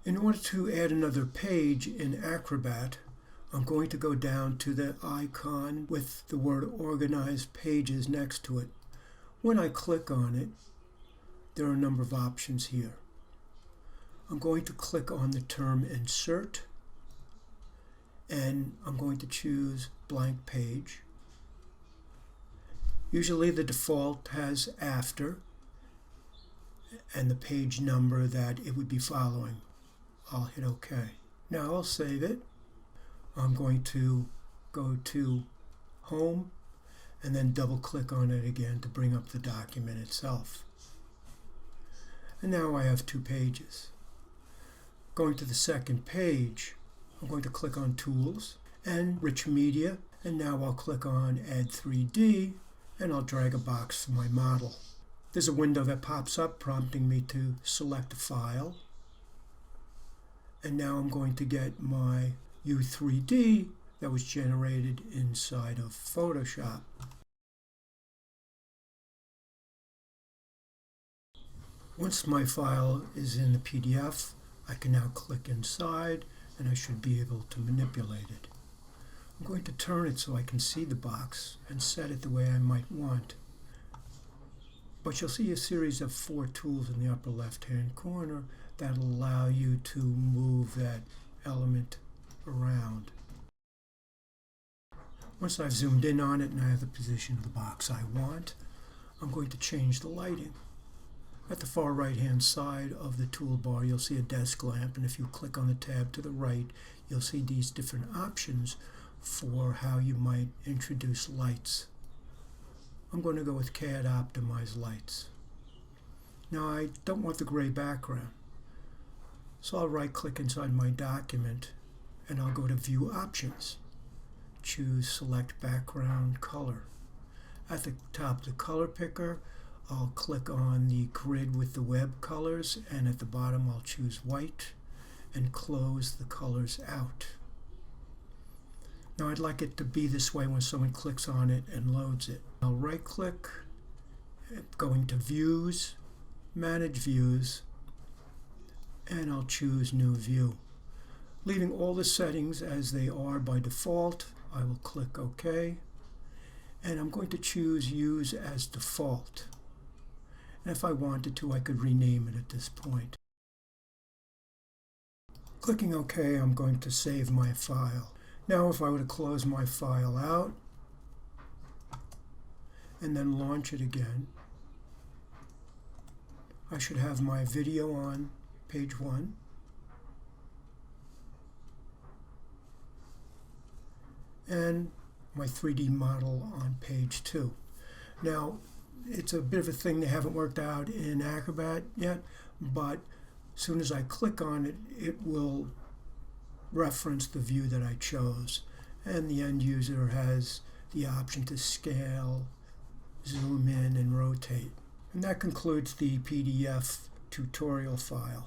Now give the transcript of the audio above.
In order to add another page in Acrobat, I'm going to go down to the icon with the word Organized Pages next to it. When I click on it, there are a number of options here. I'm going to click on the term Insert, and I'm going to choose Blank Page. Usually the default has after and the page number that it would be following. I'll hit OK. Now I'll save it. I'm going to go to Home and then double click on it again to bring up the document itself. And now I have 2 pages. Going to the second page, I'm going to click on Tools and Rich Media, and now I'll click on Add 3D and I'll drag a box for my model. There's a window that pops up prompting me to select a file. And now I'm going to get my U3D that was generated inside of Photoshop. Once my file is in the PDF, I can now click inside and I should be able to manipulate it. I'm going to turn it so I can see the box and set it the way I might want. But you'll see a series of 4 tools in the upper left-hand corner that will allow you to move that element around. Once I've zoomed in on it and I have the position of the box I want, I'm going to change the lighting. At the far right-hand side of the toolbar, you'll see a desk lamp, and if you click on the tab to the right, you'll see these different options for how you might introduce lights. I'm going to go with CAD Optimize Lights. Now I don't want the gray background, so I'll right-click inside my document and I'll go to View Options. Choose Select Background Color. At the top of the color picker, I'll click on the grid with the web colors, and at the bottom I'll choose white and close the colors out. Now I'd like it to be this way when someone clicks on it and loads it. I'll right-click, going to Views, Manage Views, and I'll choose New View. Leaving all the settings as they are by default, I will click OK, and I'm going to choose Use as Default. And if I wanted to, I could rename it at this point. Clicking OK, I'm going to save my file. Now if I were to close my file out and then launch it again, I should have my video on page 1, and my 3D model on page 2. Now, it's a bit of a thing they haven't worked out in Acrobat yet, but as soon as I click on it, it will reference the view that I chose, and the end user has the option to scale, zoom in, and rotate. And that concludes the PDF tutorial file.